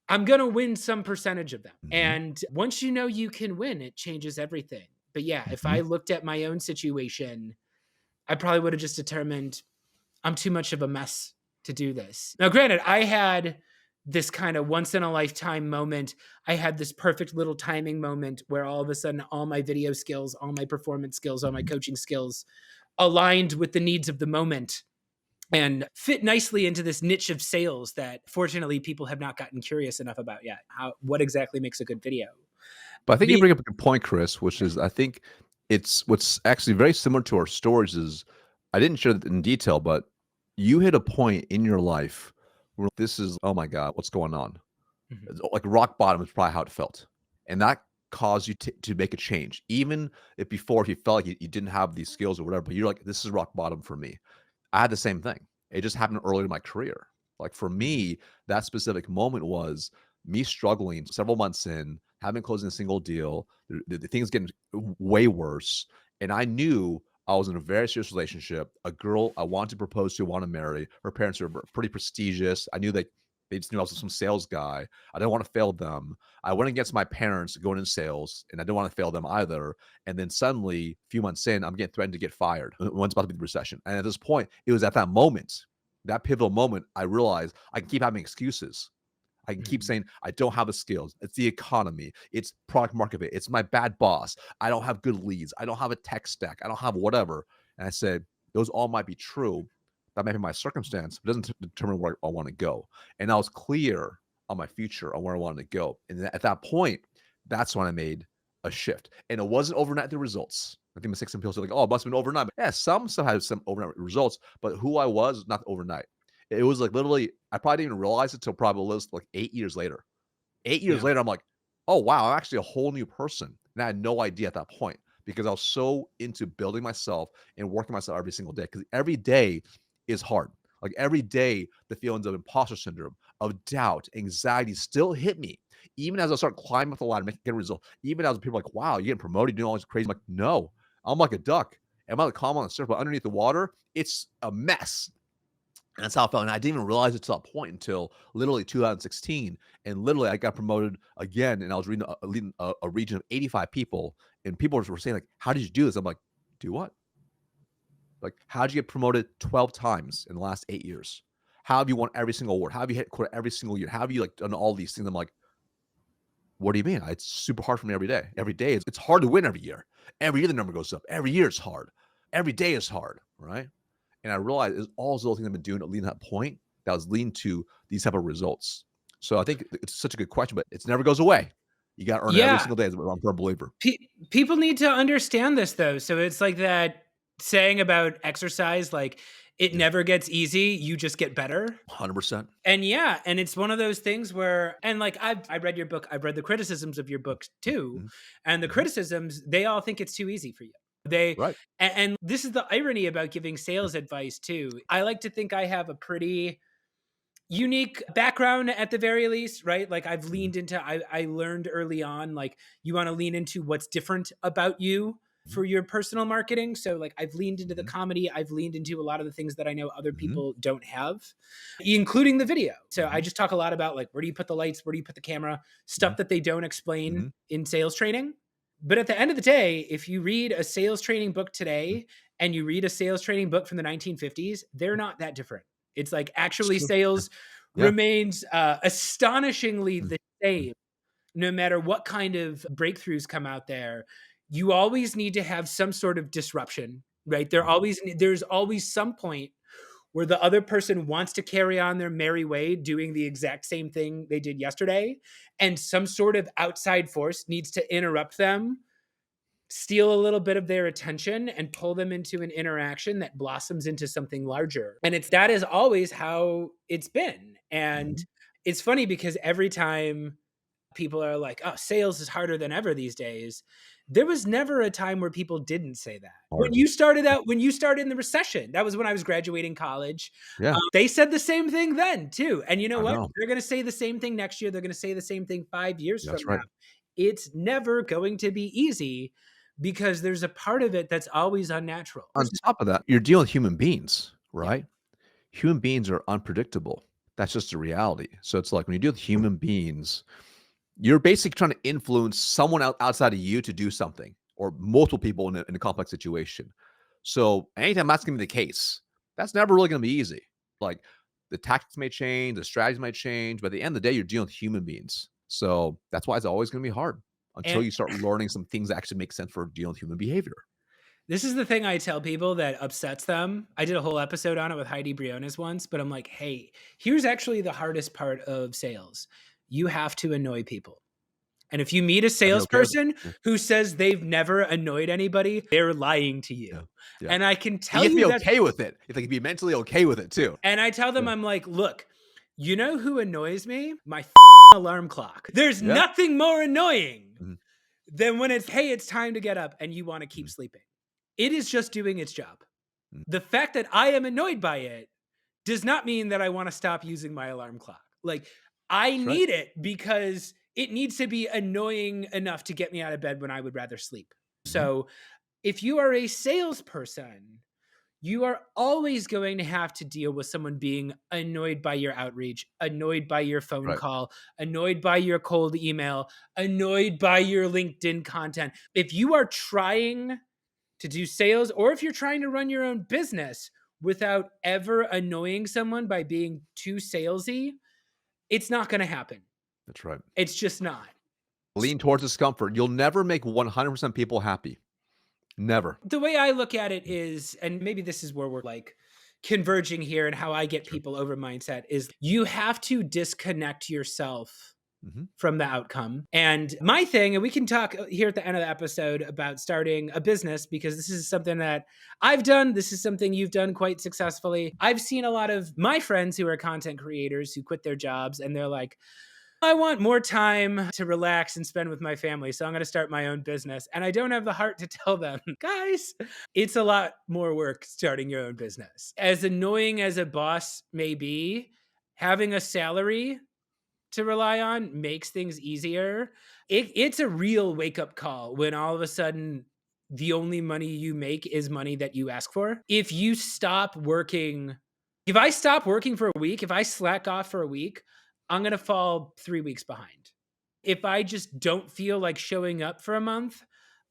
I'm going to win some percentage of them. And once you know you can win, it changes everything. But yeah, if I looked at my own situation, I probably would have just determined I'm too much of a mess to do this. Now, granted, I had this kind of once in a lifetime moment. I had this perfect little timing moment where all of a sudden all my video skills, all my performance skills, all my coaching skills aligned with the needs of the moment and fit nicely into this niche of sales that fortunately people have not gotten curious enough about yet. What exactly makes a good video? But I think you bring up a good point, Chris, which is I think it's what's actually very similar to our stories is I didn't share that in detail, but you hit a point in your life where this is, oh my God, what's going on? Like rock bottom is probably how it felt. And that caused you to make a change. Even if before, if you felt like you didn't have these skills or whatever, but you're like, this is rock bottom for me. I had the same thing. It just happened early in my career. Like for me, that specific moment was me struggling several months in, haven't closed a single deal. The things getting way worse. And I knew I was in a very serious relationship. A girl I wanted to propose to, want to marry. Her parents were pretty prestigious. I knew they just knew I was some sales guy. I didn't want to fail them. I went against my parents going in sales, and I didn't want to fail them either. And then suddenly, a few months in, I'm getting threatened to get fired. When's about to be the recession? And at this point, it was at that moment, that pivotal moment, I realized I can keep having excuses. I can keep saying, I don't have the skills. It's the economy. It's product market fit. It's my bad boss. I don't have good leads. I don't have a tech stack. I don't have whatever. And I said, those all might be true. That might be my circumstance, but it doesn't determine where I want to go. And I was clear on my future, on where I wanted to go. And at that point, that's when I made a shift. And it wasn't overnight the results. I think mistakes some people say like, oh, it must have been overnight. But yeah, some still had some overnight results, but who I was not overnight. It was like literally, I probably didn't even realize it till probably like 8 years later. 8 years later, I'm like, oh, wow, I'm actually a whole new person. And I had no idea at that point because I was so into building myself and working myself every single day. Because every day is hard. Like every day, the feelings of imposter syndrome, of doubt, anxiety still hit me. Even as I start climbing up the ladder, making good results, even as people are like, wow, you're getting promoted, doing all this crazy. I'm like, no, I'm like a duck. I'm like calm on the surface, but underneath the water, it's a mess. And that's how I felt. And I didn't even realize it to that point until literally 2016. And literally I got promoted again. And I was leading a region of 85 people. And people were saying like, how did you do this? I'm like, do what? Like, how did you get promoted 12 times in the last 8 years? How have you won every single award? How have you hit quota every single year? How have you like done all these things? I'm like, what do you mean? It's super hard for me every day. Every day it's hard to win every year. Every year the number goes up. Every year is hard. Every day is hard, right? And I realized it's all those little things I've been doing to lead to that point that was leading to these type of results. So I think it's such a good question, but it never goes away. You got to earn it every single day as a firm believer. People need to understand this though. So it's like that saying about exercise, like It never gets easy. You just get better. 100%. And yeah, and it's one of those things where, and like I read your book, I've read the criticisms of your book too. Mhm. And the Mhm. criticisms, they all think it's too easy for you. They Right. and this is the irony about giving sales advice too. I like to think I have a pretty unique background at the very least, right? Like I've Mhm. leaned into, I learned early on, like you want to lean into what's different about you for Mhm. your personal marketing. So like I've leaned into the Mhm. comedy, I've leaned into a lot of the things that I know other Mhm. people don't have, including the video. So I Mhm. just talk a lot about like, where do you put the lights? Where do you put the camera? Mhm. Stuff that they don't explain Mhm. in sales training. But at the end of the day, if you read a sales training book Mhm. today and you read a sales training book from the 1950s, they're not that different. It's like It's actually true. Yeah. sales Yeah. remains astonishingly Mm. the Mm. same no matter what kind of breakthroughs come out there. You always need to have some sort of disruption, right? Mhm. There's always some point where the other person wants to carry on their merry way doing the exact same thing they did yesterday, and some sort of outside force needs to interrupt them, steal a little bit of their attention, and pull them into an interaction that blossoms into something larger. And that is always how it's been. And Mhm. it's funny because every time people are like, "Oh, sales is harder than ever these days." There was never a time where people didn't say that. Hard. When you started in the recession, that was when I was graduating college. Yeah. They said the same thing then too. And you know I what? know. They're going to say the same thing next year. They're going to say the same thing 5 years from That's now. right. It's never going to be easy because there's a part of it that's always unnatural. On top of that, you're dealing with human beings, right? Human beings are unpredictable. That's just the reality. So it's like when you deal with human beings, you're basically trying to influence someone outside of you to do something, or multiple people in a complex situation. So anytime that's going to be the case, that's never really going to be easy. Like the tactics may change, the strategies might change, but at the end of the day, you're dealing with human beings. So that's why it's always going to be hard until And you start learning some things that actually make sense for dealing with human behavior. this is the thing I tell people that upsets them. I did a whole episode on it with Heidi Briones once, but I'm like, hey, here's actually the hardest part of sales. You have to annoy people. And if you meet a Gotta be okay with it. salesperson Yeah. who says they've never annoyed anybody, they're lying to Yeah. you. Yeah. And I can And you tell have to be you that. okay with it. You have to be mentally okay with it too. And I tell them, Yeah. I'm like, look, you know who annoys me? My alarm clock. There's Yeah. nothing more annoying Mhm. than when it's, hey, it's time to get up and you want to keep Mhm. sleeping. It is just doing its job. Mhm. The fact that I am annoyed by it does not mean that I want to stop using my alarm clock. Like, I That's right. need it because it needs to be annoying enough to get me out of bed when I would rather sleep. Mhm. So, if you are a salesperson, you are always going to have to deal with someone being annoyed by your outreach, annoyed by your phone Right. call, annoyed by your cold email, annoyed by your LinkedIn content. If you are trying to do sales, or if you're trying to run your own business without ever annoying someone by being too salesy, it's not going to happen. That's right. It's just not. Lean towards discomfort. You'll never make 100% people happy. Never. The way I look at it is, and maybe this is where we're like converging here and how I get Sure. people over mindset, is you have to disconnect yourself Mhm. from the outcome. And my thing, and we can talk here at the end of the episode about starting a business, because this is something that I've done. This is something you've done quite successfully. I've seen a lot of my friends who are content creators who quit their jobs and they're like, I want more time to relax and spend with my family, so I'm going to start my own business. And I don't have the heart to tell them, guys, it's a lot more work starting your own business. As annoying as a boss may be, having a salary to rely on makes things easier. It's a real wake up call when all of a sudden the only money you make is money that you ask for. If I stop working for a week, if I slack off for a week, I'm going to fall 3 weeks behind. If I just don't feel like showing up for a month,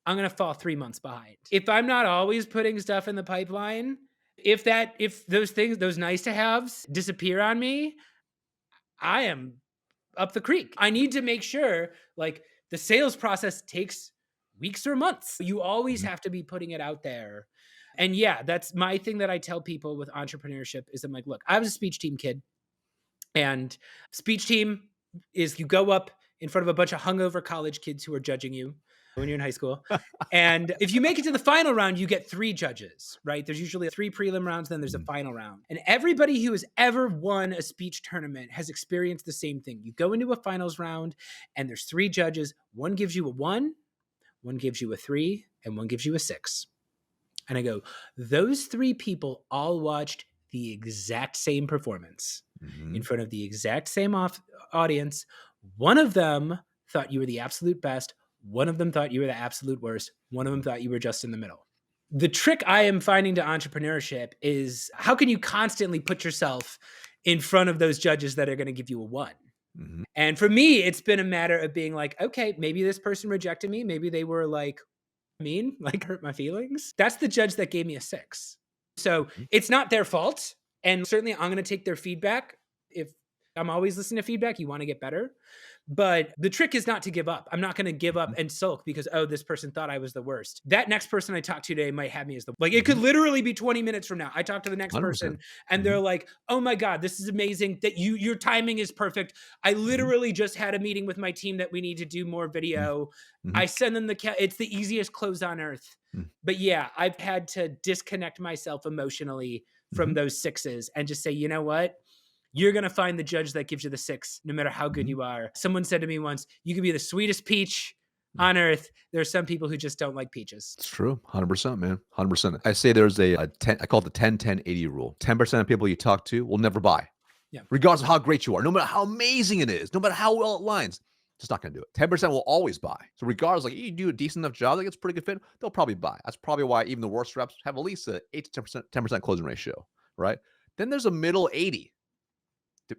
I'm going to fall 3 months behind. If I'm not always putting stuff in the pipeline, if those things, those nice to haves disappear on me, I am up the creek. I need to make sure like the sales process takes weeks or months. You always Mhm. have to be putting it out there. And yeah, that's my thing that I tell people with entrepreneurship is I'm like, look, I was a speech team kid, and speech team is you go up, in front of a bunch of hungover college kids who are judging you when you're in high school. And if you make it to the final round, you get 3 judges, right? There's usually 3 prelim rounds, then there's a final round. And everybody who has ever won a speech tournament has experienced the same thing. You go into a finals round and there's 3 judges. One gives you a 1, one gives you a 3, and one gives you a 6. And I go, those 3 people all watched the exact same performance in front of the exact same audience. One of them thought you were the absolute best. One of them thought you were the absolute worst. One of them thought you were just in the middle. The trick I am finding to entrepreneurship is how can you constantly put yourself in front of those judges that are going to give you a 1? And for me, it's been a matter of being like, okay, maybe this person rejected me. Maybe they were like mean, like hurt my feelings. That's the judge that gave me a 6. So it's not their fault. And certainly I'm going to take their feedback. If I'm always listening to feedback, you want to get better. But the trick is not to give up. I'm not going to give up and sulk because, oh, this person thought I was the worst. That next person I talk to today might have me as the, like, it could literally be 20 minutes from now. I talk to the next 100%. person and they're like, oh my God, this is amazing that your timing is perfect. I literally just had a meeting with my team that we need to do more video. I send them it's the easiest close on earth. But yeah, I've had to disconnect myself emotionally from those 6s and just say, you know what? You're going to find the judge that gives you the 6, no matter how good you are. Someone said to me once, you could be the sweetest peach on earth. There are some people who just don't like peaches. It's true. 100%, man. 100%. I say there's a 10, I call it the 10-10-80 rule. 10% of people you talk to will never buy. Yeah. Regardless of how great you are, no matter how amazing it is, no matter how well it lines, just not going to do it. 10% will always buy. So regardless, like you do a decent enough job, like it's a pretty good fit, they'll probably buy. That's probably why even the worst reps have at least a 8 to 10% closing ratio, right? Then there's a middle 80.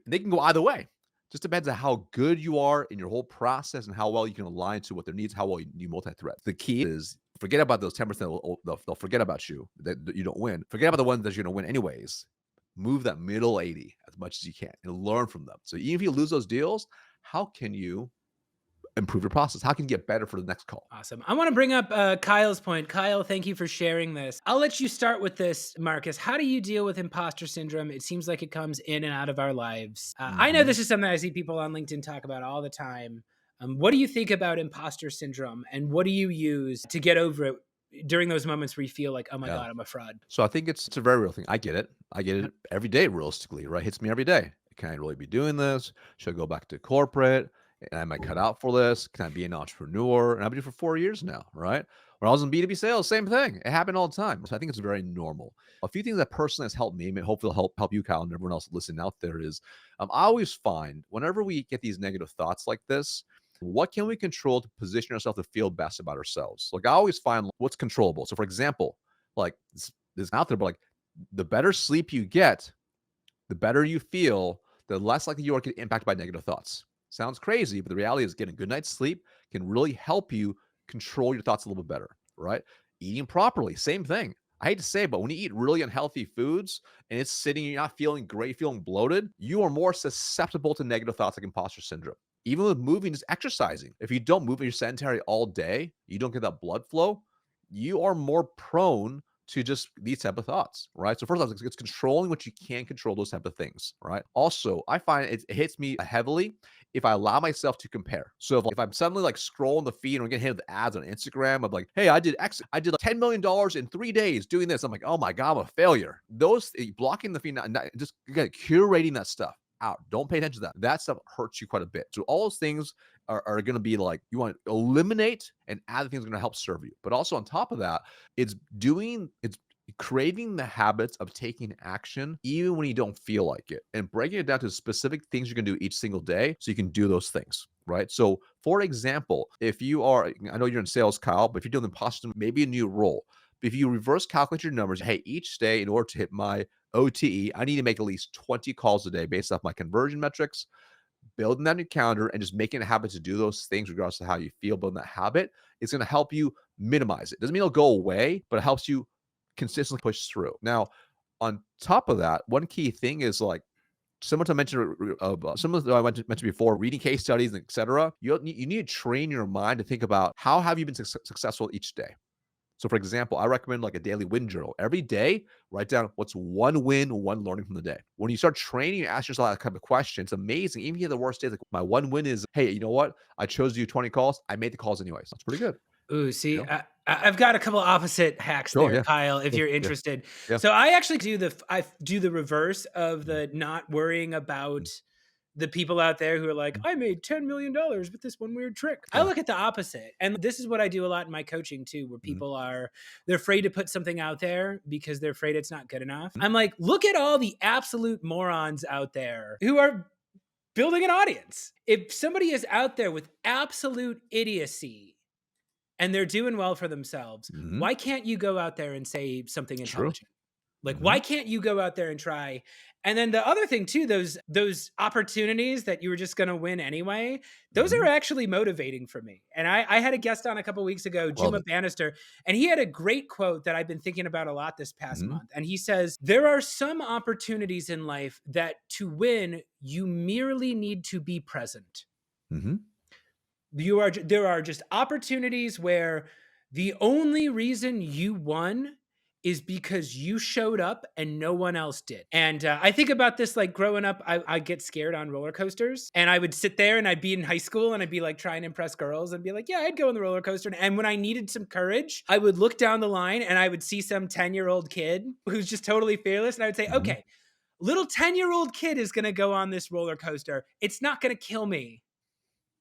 They can go either way. Just depends on how good you are in your whole process and how well you can align to what their needs, how well you multi-thread. The key is forget about those 10% they'll forget about you, that you don't win. Forget about the ones that you're going to win anyways. Move that middle 80 as much as you can and learn from them. So even if you lose those deals, how can you improve your process? How can you get better for the next call? Awesome. I want to bring up Kyle's point. Kyle, thank you for sharing this. I'll let you start with this, Marcus. How do you deal with imposter syndrome? It seems like it comes in and out of our lives. I know this is something I see people on LinkedIn talk about all the time. What do you think about imposter syndrome, and what do you use to get over it during those moments where you feel like, oh my God, I'm a fraud? So I think it's a very real thing. I get it. I get it every day, realistically, right? It hits me every day. Can I really be doing this? Should I go back to corporate? And I might cut out for this. Can I be an entrepreneur? And I've been doing it for 4 years now, right? When I was in B2B sales, same thing. It happened all the time. So I think it's very normal. A few things that personally has helped me, and hopefully help you, Kyle, and everyone else listening out there is, I always find whenever we get these negative thoughts like this, what can we control to position ourselves to feel best about ourselves? Like I always find what's controllable. So for example, like this out there, but like the better sleep you get, the better you feel, the less likely you are to get impacted by negative thoughts. Sounds crazy, but the reality is getting a good night's sleep can really help you control your thoughts a little bit better, right? Eating properly, same thing. I hate to say it, but when you eat really unhealthy foods and it's sitting, you're not feeling great, feeling bloated, you are more susceptible to negative thoughts like imposter syndrome. Even with moving, just exercising. If you don't move and you're sedentary all day, you don't get that blood flow, you are more prone to just these type of thoughts, right? So first off, it's controlling what you can control, those type of things, right? Also, I find it hits me heavily if I allow myself to compare. So if I'm suddenly like scrolling the feed and I'm getting hit with ads on Instagram of like, hey, I did like $10 million in 3 days doing this. I'm like, oh my God, I'm a failure. Those blocking the feed, just curating that stuff out. Don't pay attention to that. That stuff hurts you quite a bit. So all those things are going to be like, you want to eliminate and add the things that are going to help serve you. But also on top of that, it's creating the habits of taking action even when you don't feel like it and breaking it down to specific things you can do each single day so you can do those things, right? So for example, if you are, I know you're in sales, Kyle, but if you're doing imposter, maybe a new role. If you reverse calculate your numbers, hey, each day in order to hit my OTE, I need to make at least 20 calls a day based off my conversion metrics. Building that in your calendar and just making a habit to do those things regardless of how you feel, building that habit, it's going to help you minimize it. Doesn't mean it'll go away, but it helps you consistently push through. Now, on top of that, one key thing is like, similar to similar to I mentioned before, reading case studies, etc. You need to train your mind to think about how have you been successful each day. So for example, I recommend like a daily win journal. Every day, write down what's one win, one learning from the day. When you start training, you ask yourself that kind of question. It's amazing. Even if you have the worst days, like my one win is, hey, you know what? I chose to do 20 calls. I made the calls anyways. That's pretty good. Ooh, see, You know? I've got a couple opposite hacks Sure. there, Yeah. Kyle, if Yeah. you're Yeah. interested. Yeah. So I actually do the reverse of the not worrying about the people out there who are like, I made $10 million with this one weird trick. I Yeah. look at the opposite. And this is what I do a lot in my coaching too, where people they're afraid to put something out there because they're afraid it's not good enough. I'm like, look at all the absolute morons out there who are building an audience. If somebody is out there with absolute idiocy and they're doing well for themselves, why can't you go out there and say something True. intelligent? Like, why can't you go out there and try? And then the other thing too, those opportunities that you were just going to win anyway, those are actually motivating for me. And I had a guest on a couple weeks ago, Love Juma it. Bannister, and he had a great quote that I've been thinking about a lot this past month. And he says, there are some opportunities in life that to win, you merely need to be present. There are just opportunities where the only reason you won is because you showed up and no one else did. And I think about this like growing up, I get scared on roller coasters, and I would sit there and I'd be in high school and I'd be like trying to impress girls and be like, yeah, I'd go on the roller coaster. And when I needed some courage, I would look down the line and I would see some 10-year-old kid who's just totally fearless. And I would say, okay, little 10-year-old kid is going to go on this roller coaster. It's not going to kill me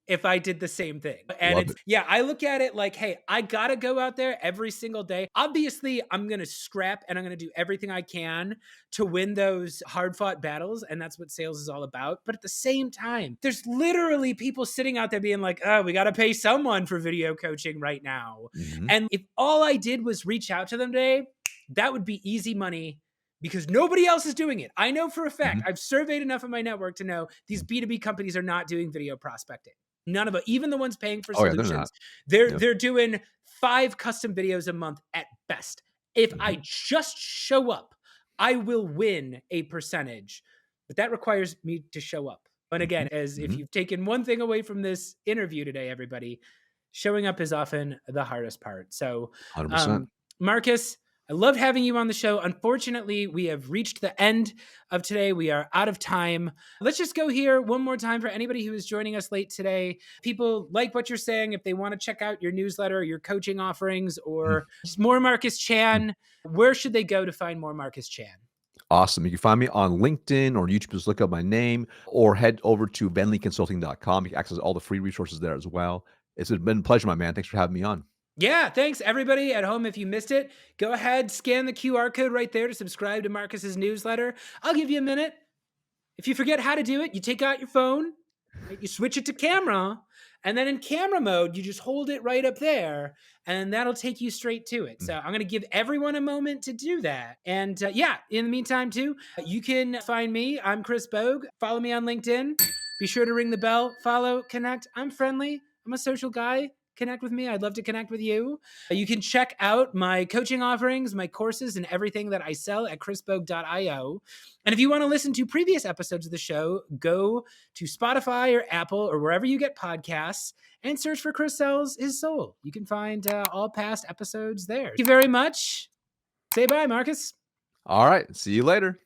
if I did the same thing. And Love it. I look at it like, hey, I gotta go out there every single day. Obviously, I'm gonna scrap and I'm gonna do everything I can to win those hard fought battles. And that's what sales is all about. But at the same time, there's literally people sitting out there being like, oh, we gotta pay someone for video coaching right now. And if all I did was reach out to them today, that would be easy money, because nobody else is doing it. I know for a fact, I've surveyed enough of my network to know these B2B companies are not doing video prospecting. None of it, even the ones paying for Oh, yeah, solutions, they're not. they're doing 5 custom videos a month at best. If I just show up, I will win a percentage, but that requires me to show up. And again, as if you've taken one thing away from this interview today, everybody, showing up is often the hardest part. So, 100%. Marcus, I loved having you on the show. Unfortunately, we have reached the end of today. We are out of time. Let's just go here one more time for anybody who is joining us late today. People like what you're saying. If they want to check out your newsletter, your coaching offerings, or just more Marcus Chan, where should they go to find more Marcus Chan? Awesome. You can find me on LinkedIn or YouTube. Just look up my name or head over to venliconsulting.com. You can access all the free resources there as well. It's been a pleasure, my man. Thanks for having me on. Yeah, thanks everybody at home. If you missed it, go ahead, scan the QR code right there to subscribe to Marcus's newsletter. I'll give you a minute. If you forget how to do it, you take out your phone, you switch it to camera, and then in camera mode, you just hold it right up there, and that'll take you straight to it. So I'm going to give everyone a moment to do that. And in the meantime, too, you can find me. I'm Chris Bogue. Follow me on LinkedIn. Be sure to ring the bell, follow, connect. I'm friendly. I'm a social guy. Connect with me. I'd love to connect with you. You can check out my coaching offerings, my courses, and everything that I sell at chrisbogue.io. And if you want to listen to previous episodes of the show, go to Spotify or Apple or wherever you get podcasts and search for Chris Sells His Soul. You can find all past episodes there. Thank you very much. Say bye, Marcus. All right. See you later.